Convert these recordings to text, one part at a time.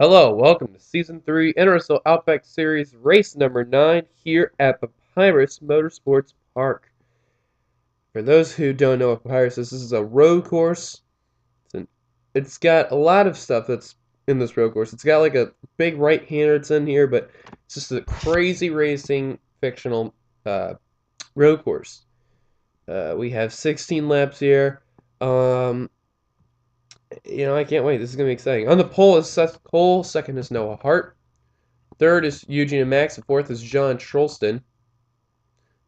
Hello, welcome to Season 3 NRSL Outback Series Race number 9 here at Papyrus Motorsports Park. For those who don't know what Papyrus is, this is a road course. It's got a lot of stuff that's in this road course. It's got like a big right-hander that's in here, but it's just a crazy racing fictional road course. We have 16 laps here. I can't wait. This is going to be exciting. On the pole is Seth Cole. Second is Noah Hart. Third is Eugene and Max. And fourth is John Trolston.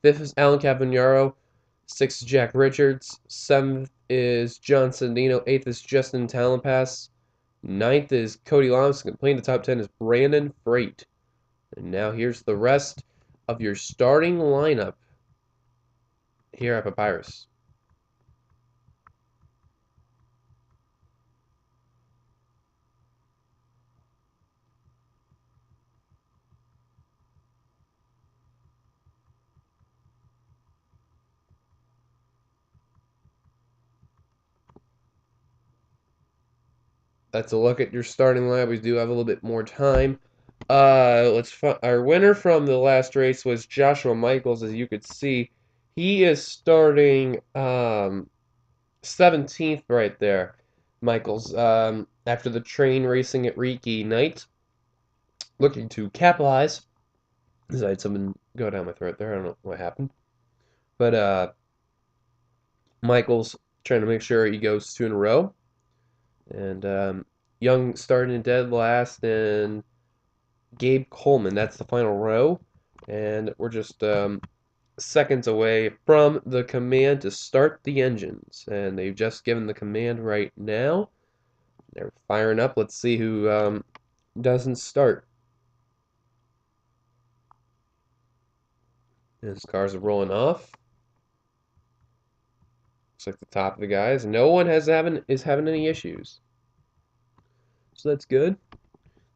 Fifth is Alan Cavagnaro. Sixth is Jack Richards. Seventh is John Sandino. Eighth is Justin Talonpass. Ninth is Cody Lamas. Completing the top 10 is Brandon Freight. And now here's the rest of your starting lineup here at Papyrus. That's a look at your starting lineup. We do have a little bit more time. Our winner from the last race was Joshua Michaels, as you could see. He is starting 17th right there. Michaels, after the train racing at Reiki night, looking to capitalize. I had something go down my throat there. I don't know what happened. But Michaels trying to make sure he goes 2 in a row. And Young starting in dead last, and Gabe Coleman, that's the final row. And we're just seconds away from the command to start the engines. And they've just given the command right now. They're firing up. Let's see who doesn't start. His cars are rolling off. Looks like the top of the guys. No one is having any issues. So that's good.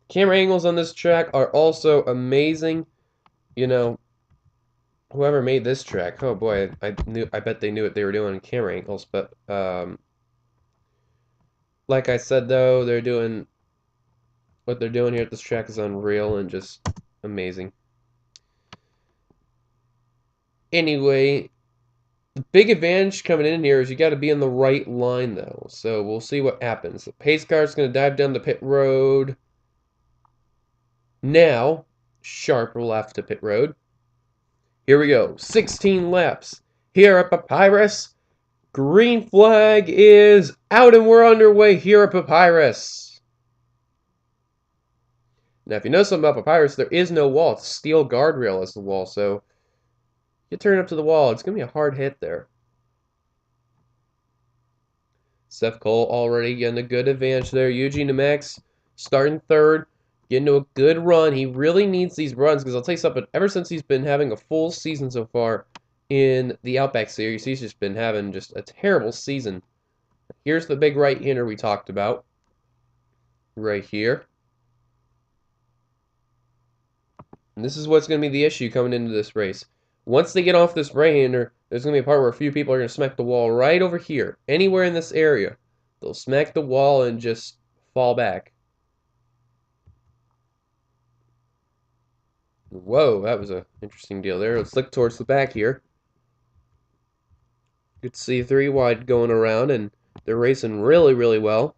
Camera angles on this track are also amazing. You know, whoever made this track, oh boy, I bet they knew what they were doing in camera angles. But like I said, though, what they're doing here at this track is unreal and just amazing. Anyway, the big advantage coming in here is you got to be in the right line, though. So we'll see what happens. The pace car is going to dive down the pit road. Now, sharp left to pit road. Here we go. 16 laps here at Papyrus. Green flag is out and we're underway here at Papyrus. Now, if you know something about Papyrus, there is no wall. It's steel guardrail as the wall, so you turn up to the wall. It's going to be a hard hit there. Seth Cole already getting a good advantage there. Eugene and Max starting third. Getting to a good run. He really needs these runs because I'll tell you something. Ever since he's been having a full season so far in the Outback Series, he's just been having just a terrible season. Here's the big right-hander we talked about. Right here. And this is what's going to be the issue coming into this race. Once they get off this right-hander, there's going to be a part where a few people are going to smack the wall right over here. Anywhere in this area. They'll smack the wall and just fall back. Whoa, that was an interesting deal there. Let's look towards the back here. You could see 3 wide going around, and they're racing really, really well.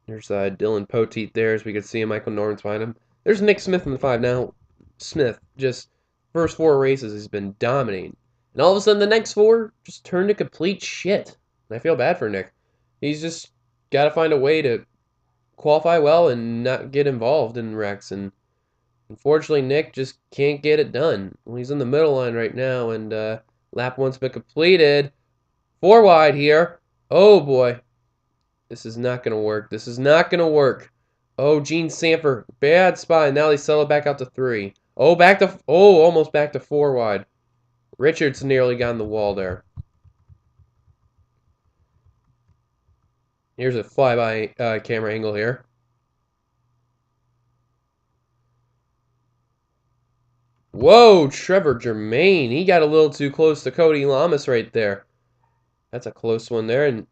There's Dylan Poteet there, as we can see him. Michael Norman's behind him. There's Nick Smith in the 5. Now, Smith, just first 4 races, has been dominating. And all of a sudden, the next 4 just turned to complete shit. And I feel bad for Nick. He's just got to find a way to qualify well and not get involved in wrecks. And unfortunately, Nick just can't get it done. Well, he's in the middle line right now, and lap 1's been completed. 4 wide here. Oh, boy. This is not going to work. This is not going to work. Oh, Gene Sanford. Bad spot. And now they settle back out to 3. Oh, almost back to 4 wide. Richards nearly got in the wall there. Here's a flyby camera angle here. Whoa, Trevor Germain. He got a little too close to Cody Lamas right there. That's a close one there. And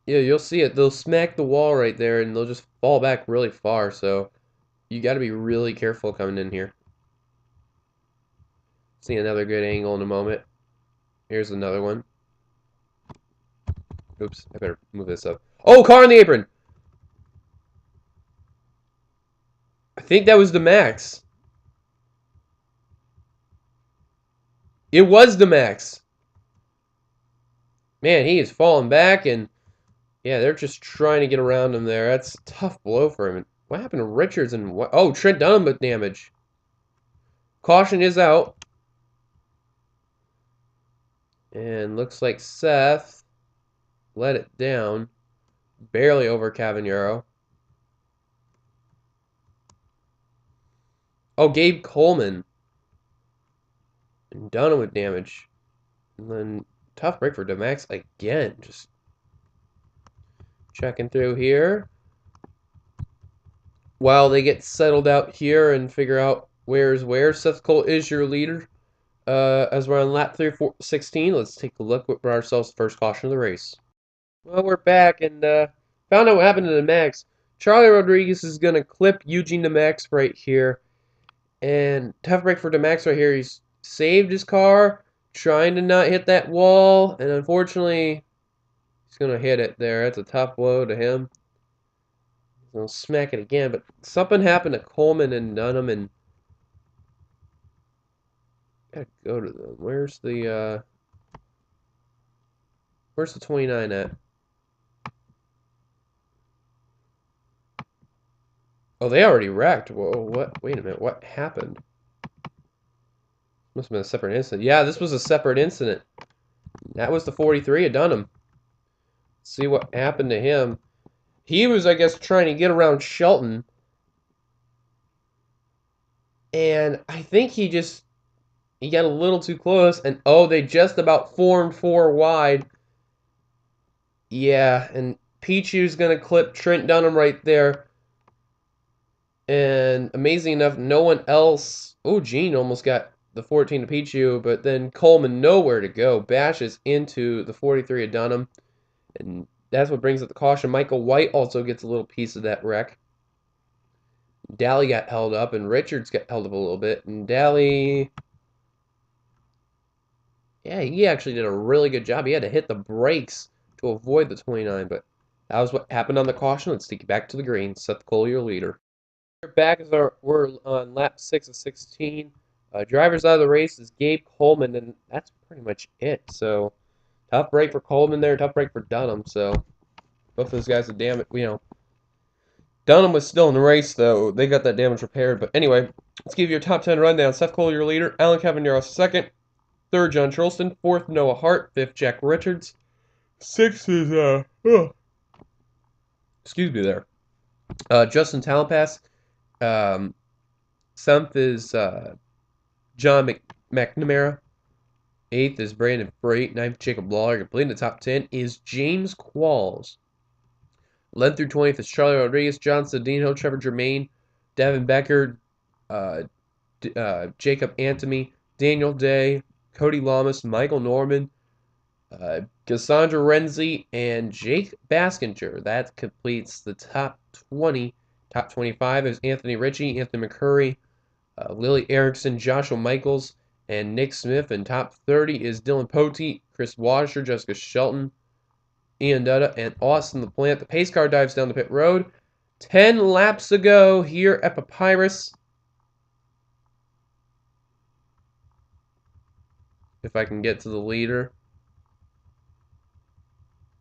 Yeah, you'll see it. They'll smack the wall right there, and they'll just fall back really far. So you got to be really careful coming in here. See another good angle in a moment. Here's another one. Oops, I better move this up. Oh, car on the apron! I think that was the max. It was the max. Man, he is falling back, and yeah, they're just trying to get around him there. That's a tough blow for him. What happened to Richards and what? Oh, Trent Dunham with damage. Caution is out. And looks like Seth let it down. Barely over Cavaniero. Oh, Gabe Coleman. And Dunham with damage. And then tough break for Demax again. Just checking through here. While they get settled out here and figure out where's where. Seth Cole is your leader. As we're on lap 316, let's take a look at ourselves first caution of the race. Well, we're back and found out what happened to the Max. Charlie Rodriguez is going to clip Eugene DeMax right here. And tough break for DeMax right here. He's saved his car, trying to not hit that wall. And unfortunately, he's going to hit it there. That's a tough blow to him. He's going to smack it again. But something happened to Coleman and Dunham. And gotta go to them. Where's the 29 at? Oh, they already wrecked. Whoa, what? Wait a minute. What happened? Must have been a separate incident. Yeah, this was a separate incident. That was the 43 of Dunham. See what happened to him. He was, I guess, trying to get around Shelton. And I think he got a little too close. And, oh, they just about formed four wide. Yeah, and Pichu's going to clip Trent Dunham right there. And amazing enough, no one else. Oh, Gene almost got the 14 to Pichu, but then Coleman nowhere to go. Bashes into the 43 of Dunham. And that's what brings up the caution. Michael White also gets a little piece of that wreck. Daly got held up, and Richards got held up a little bit. And Daly, yeah, he actually did a really good job. He had to hit the brakes to avoid the 29, but that was what happened on the caution. Let's take you back to the green. Seth Cole, your leader. We're back as we're on lap 6 of 16. Drivers out of the race is Gabe Coleman, and that's pretty much it. So, tough break for Coleman there, tough break for Dunham. So, both those guys are Dunham was still in the race, though. They got that damage repaired. But anyway, let's give you your top 10 rundown. Seth Cole, your leader. Alan Cavaniero, second. Third, John Charleston. Fourth, Noah Hart. Fifth, Jack Richards. Sixth is, excuse me there. Justin Talonpass. Seventh is John McNamara. Eighth is Brandon Freight. Ninth, Jacob Lawler. Completing the top 10 is James Qualls. 11th through 20th is Charlie Rodriguez, John Sedino, Trevor Germain, Devin Becker, Jacob Antony, Daniel Day, Cody Lamas, Michael Norman, Cassandra Renzi, and Jake Baskinger. That completes the top 20. Top 25 is Anthony Ritchie, Anthony McCurry, Lily Erickson, Joshua Michaels, and Nick Smith. And top 30 is Dylan Poteet, Chris Washer, Jessica Shelton, Ian Dutta, and Austin LaPlante. The pace car dives down the pit road. 10 laps ago here at Papyrus. If I can get to the leader.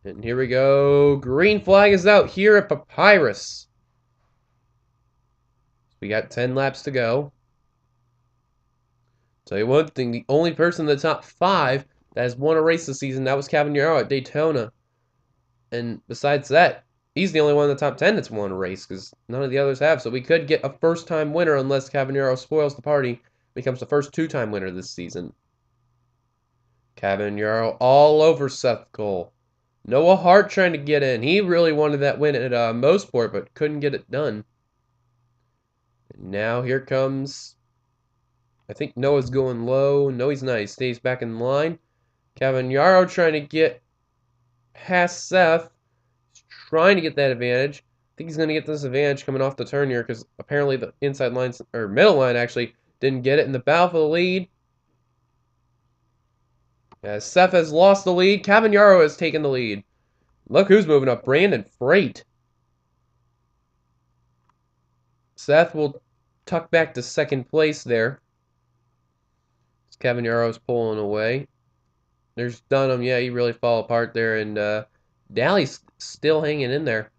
And here we go. Green flag is out here at Papyrus. We got 10 laps to go. Tell you one thing, the only person in the top 5 that has won a race this season, that was Cavaniero at Daytona. And besides that, he's the only one in the top 10 that's won a race because none of the others have. So we could get a first-time winner unless Cavaniero spoils the party, becomes the first two-time winner this season. Cavaniero all over Seth Cole. Noah Hart trying to get in. He really wanted that win at Mosport, but couldn't get it done. And now here comes, I think Noah's going low. No, he's not. He stays back in line. Cavaniero trying to get past Seth. trying to get that advantage. I think he's going to get this advantage coming off the turn here because apparently the inside lines, or middle line actually, didn't get it in the battle for the lead. As Seth has lost the lead, Cavagnaro has taken the lead. Look who's moving up, Brandon Freight. Seth will tuck back to second place there. Cavannaro's pulling away. There's Dunham. Yeah, he really fall apart there. And Daly's still hanging in there.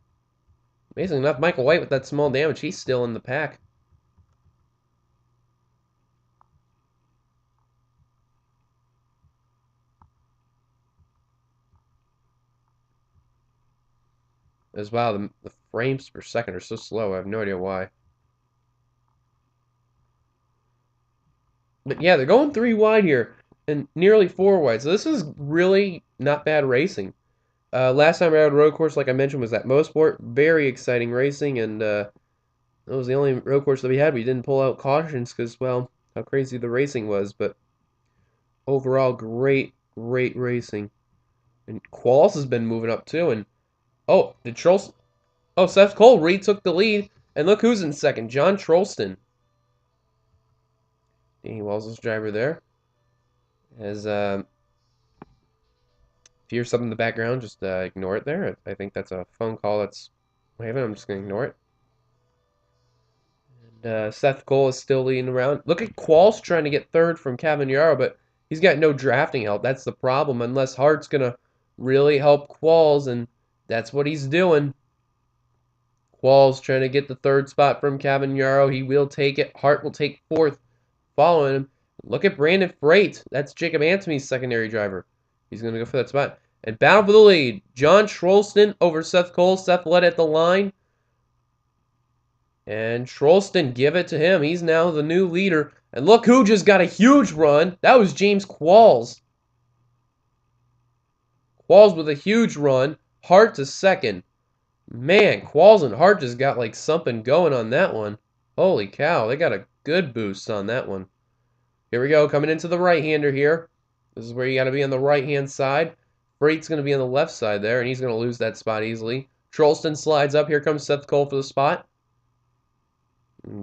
Amazing enough, Michael White with that small damage, he's still in the pack. As wow, the frames per second are so slow. I have no idea why. But yeah, they're going 3 wide here and nearly 4 wide. So this is really not bad racing. Last time I rode road course, like I mentioned, was at Mosport. Very exciting racing, and that was the only road course that we had. We didn't pull out cautions because, well, how crazy the racing was. But overall, great racing. And Qualls has been moving up too. And oh, did Trolston? Oh, Seth Cole retook the lead. And look who's in second, John Trolston. Danny Wells' driver there. As if you hear something in the background, just ignore it there. I think that's a phone call that's waving. I'm just going to ignore it. And Seth Cole is still leading around. Look at Qualls trying to get third from Cavagnaro, but he's got no drafting help. That's the problem, unless Hart's going to really help Qualls, and that's what he's doing. Qualls trying to get the third spot from Cavagnaro. He will take it. Hart will take fourth, following him. Look at Brandon Freight. That's Jacob Anthony's secondary driver. He's going to go for that spot. And battle for the lead. John Trolston over Seth Cole. Seth led at the line. And Trolston, give it to him. He's now the new leader. And look who just got a huge run. That was James Qualls. Qualls with a huge run. Hart to second. Man, Qualls and Hart just got like something going on that one. Holy cow, they got a good boost on that one. Here we go, coming into the right-hander here. This is where you got to be on the right-hand side. Freight's going to be on the left side there, and he's going to lose that spot easily. Trolston slides up. Here comes Seth Cole for the spot.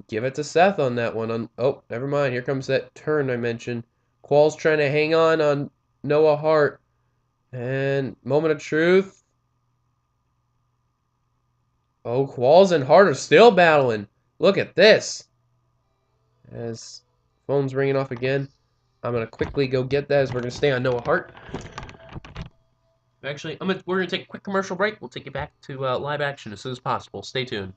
Give it to Seth on that one. Oh, never mind. Here comes that turn I mentioned. Qualls trying to hang on Noah Hart. And moment of truth. Oh, Qualls and Hart are still battling. Look at this. As phone's ringing off again. I'm going to quickly go get that as we're going to stay on Noah Hart. Actually, we're going to take a quick commercial break. We'll take you back to live action as soon as possible. Stay tuned.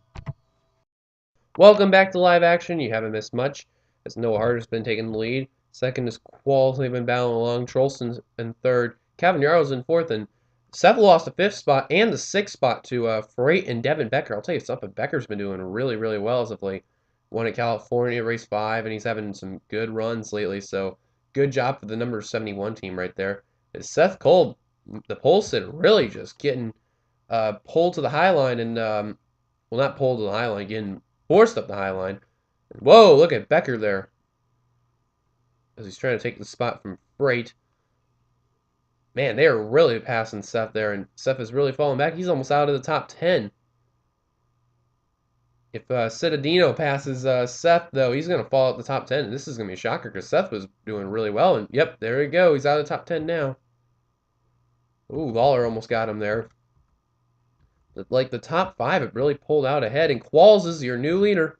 Welcome back to live action. You haven't missed much, as Noah Hart has been taking the lead. Second is Qualls. They've been battling along. Trolston's in third. Cavannaro's in fourth. And Seth lost the fifth spot and the sixth spot to Freight and Devin Becker. I'll tell you something. Becker's been doing really well as of late. Won at California, race 5, and he's having some good runs lately. So good job for the number 71 team right there. It's Seth Cole, the pole sitter, really just getting pulled to the high line and, well, not pulled to the high line, getting forced up the high line. Whoa, look at Becker there. As he's trying to take the spot from Freight. Man, they are really passing Seth there, and Seth is really falling back. He's almost out of the top 10. If Citadino passes Seth, though, he's going to fall out the top 10. This is going to be a shocker because Seth was doing really well. And, yep, there we go. He's out of the top 10 now. Ooh, Lawler almost got him there. But, like, the top 5, it really pulled out ahead. And Qualls is your new leader.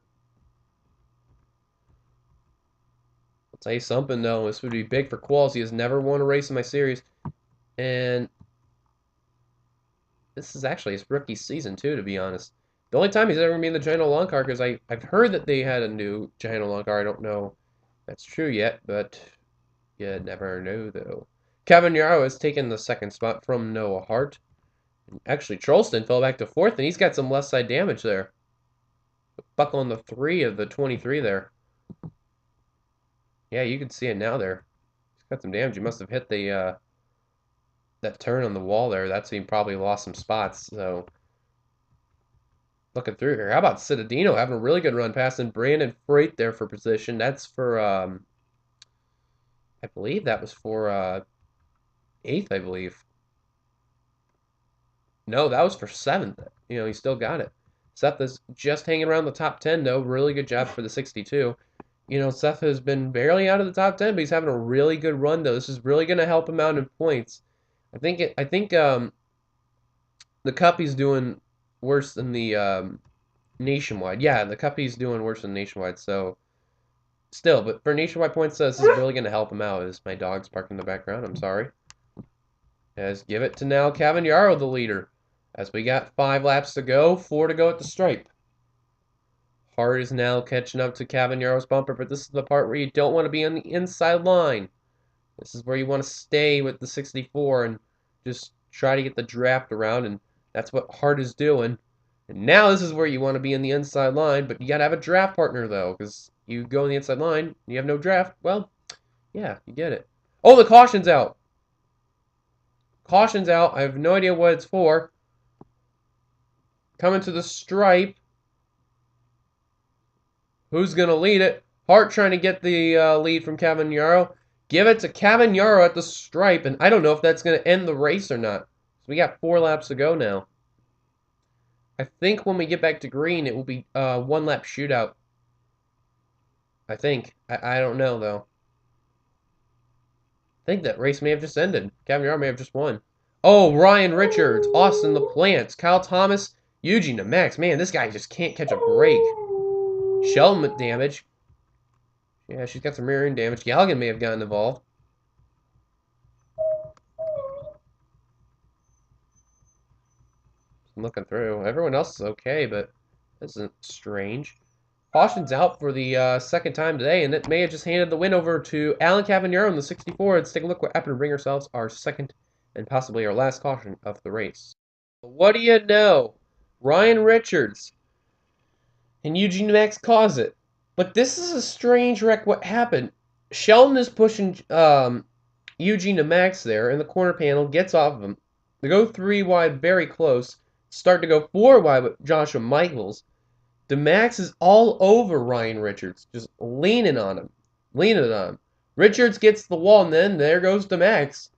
I'll tell you something, though. This would be big for Qualls. He has never won a race in my series. And this is actually his rookie season, too, to be honest. The only time he's ever going to be in the Giant Long Car, because I've heard that they had a new Giant Long Car. I don't know if that's true yet, but you never know, though. Cavagnaro has taken the second spot from Noah Hart. Actually, Trolston fell back to fourth, and he's got some left side damage there. Buck on the 3 of the 23 there. Yeah, you can see it now there. He's got some damage. He must have hit the that turn on the wall there. That's he probably lost some spots, so... Looking through here. How about Citadino having a really good run passing Brandon Freight there for position? That's for, I believe that was for 8th, I believe. No, that was for 7th. You know, he still got it. Seth is just hanging around the top 10, though. Really good job for the 62. You know, Seth has been barely out of the top 10, but he's having a really good run, though. This is really going to help him out in points. I think the Cup he's doing worse than the Nationwide. Yeah, the Cup he's doing worse than Nationwide, so still, but for Nationwide points, this is really going to help him out. Is my dog's barking in the background? I'm sorry. As give it to now Cavagnaro, the leader. As we got 5 laps to go, 4 to go at the stripe. Hart is now catching up to Cavagnaro's bumper, but this is the part where you don't want to be on the inside line. This is where you want to stay with the 64 and just try to get the draft around, and that's what Hart is doing. And now this is where you want to be in the inside line, but you got to have a draft partner, though, because you go in the inside line, you have no draft, well, yeah, you get it. Oh, the caution's out. Caution's out. I have no idea what it's for. Coming to the stripe. Who's going to lead it? Hart trying to get the lead from Cavagnaro. Give it to Cavagnaro at the stripe, and I don't know if that's going to end the race or not. So we got 4 laps to go now. I think when we get back to green, it will be a 1-lap shootout. I think. I don't know, though. I think that race may have just ended. Cavagnaro may have just won. Oh, Ryan Richards, Austin the Plants, Kyle Thomas, Eugene the Max. Man, this guy just can't catch a break. Sheldon with damage. Yeah, she's got some rear-end damage. Galligan may have gotten involved. I'm looking through. Everyone else is okay, but this isn't strange. Caution's out for the second time today, and it may have just handed the win over to Alan Cavagnaro in the 64. Let's take a look what happened to bring ourselves our second and possibly our last caution of the race. What do you know? Ryan Richards and Eugene Max cause it. But this is a strange wreck. What happened? Sheldon is pushing Eugene to Max there in the corner panel, gets off of him. They go 3 wide, very close. Start to go 4 wide with Joshua Michaels. DeMax is all over Ryan Richards, just leaning on him. Richards gets the wall, and then there goes DeMax.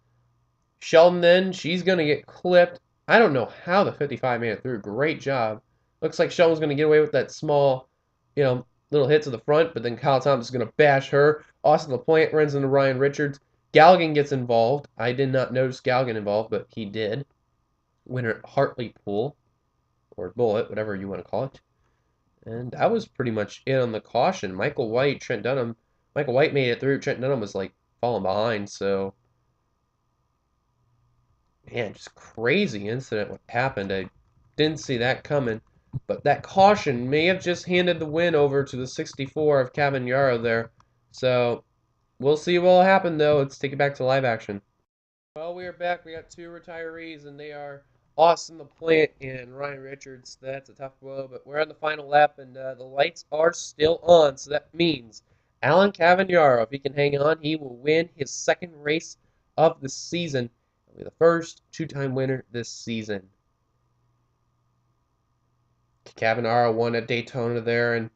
Sheldon then, she's going to get clipped. I don't know how the 55 made it through. Great job. Looks like Sheldon's going to get away with that small, little hit to the front, but then Kyle Thomas is going to bash her. Austin LaPointe runs into Ryan Richards. Galligan gets involved. I did not notice Galligan involved, but he did. Winner Hartley Pool, or Bullet, whatever you want to call it. And that was pretty much it on the caution. Michael White, Trent Dunham. Michael White made it through. Trent Dunham was like falling behind, so man, just crazy incident what happened. I didn't see that coming. But that caution may have just handed the win over to the 64 of Cavagnaro there. So we'll see what will happen, though. Let's take it back to live action. Well, we are back. We got 2 retirees, and they are Austin the Plant and Ryan Richards. That's a tough blow, but we're on the final lap, and the lights are still on. So that means Alan Cavagnaro, if he can hang on, he will win his second race of the season. He'll be the first 2-time winner this season. Cavagnaro won at Daytona there, and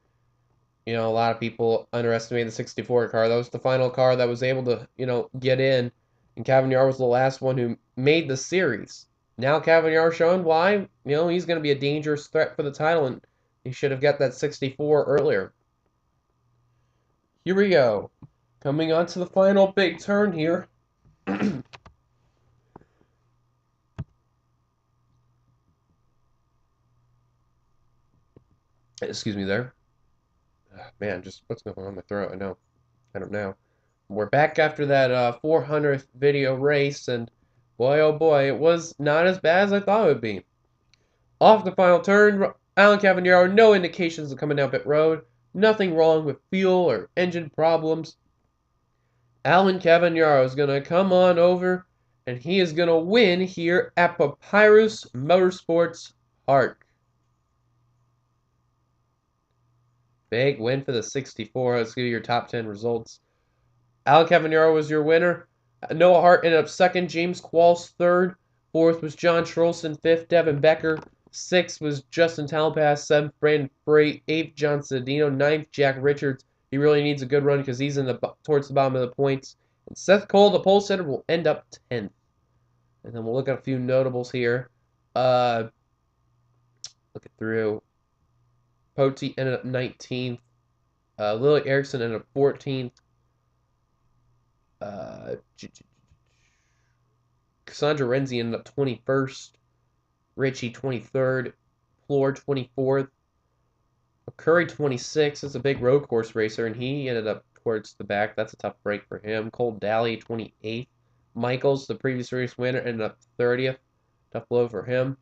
a lot of people underestimated the 64 car. That was the final car that was able to, get in, and Cavagnaro was the last one who made the series. Now Cavagnaro showing why, he's going to be a dangerous threat for the title, and he should have got that 64 earlier. Here we go. Coming on to the final big turn here. Excuse me there. Man, just what's going on in my throat? I don't know. We're back after that 400th video race, and boy, oh boy, it was not as bad as I thought it would be. Off the final turn, Alan Cavagnaro, no indications of coming down pit road. Nothing wrong with fuel or engine problems. Alan Cavagnaro is going to come on over, and he is going to win here at Papyrus Motorsports Park. Big win for the 64. Let's give you your top 10 results. Alan Cavagnaro was your winner. Noah Hart ended up second. James Qualls third. Fourth was John Trolson. Fifth, Devin Becker. Sixth was Justin Talpass. Seventh, Brandon Frey. Eighth, John Sedino. Ninth, Jack Richards. He really needs a good run because he's towards the bottom of the points. And Seth Cole, the pole setter, will end up 10th. And then we'll look at a few notables here. Looking through. Poteet ended up 19th. Lily Erickson ended up 14th. Cassandra Renzi ended up 21st. Richie 23rd. Floor 24th. Curry 26th. Is a big road course racer, and he ended up towards the back. That's a tough break for him. Cole Daly 28th. Michaels, the previous race winner, ended up 30th. Tough blow for him.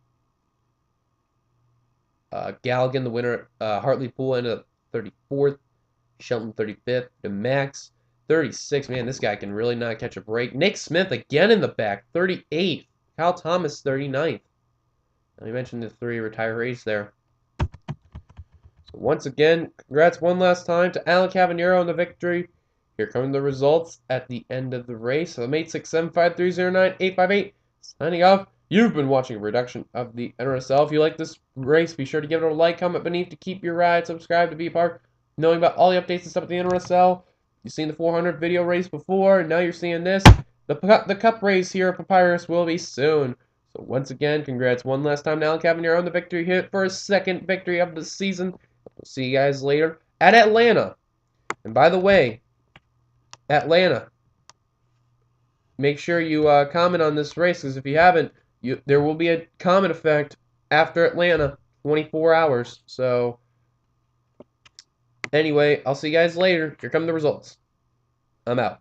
Galligan, the winner, Hartley Poole ended up 34th. Shelton 35th. And Max 36th. Man, this guy can really not catch a break. Nick Smith again in the back, 38th. Kyle Thomas 39th. Now, you mentioned the 3 retirees there. So once again, congrats one last time to Alan Cavanero on the victory. Here come the results at the end of the race. So 8675309-858. Signing off. You've been watching a production of the NRSL. If you like this race, be sure to give it a like, comment beneath to keep your ride, subscribe to be a part, knowing about all the updates and stuff at the NRSL. You've seen the 400 video race before, and now you're seeing this. The cup race here at Papyrus will be soon. So once again, congrats one last time to Alan Cavanero on the victory hit for his 2nd victory of the season. We'll see you guys later at Atlanta. And by the way, Atlanta, make sure you comment on this race, because if you haven't, there will be a comment effect after Atlanta, 24 hours. So anyway, I'll see you guys later. Here come the results. I'm out.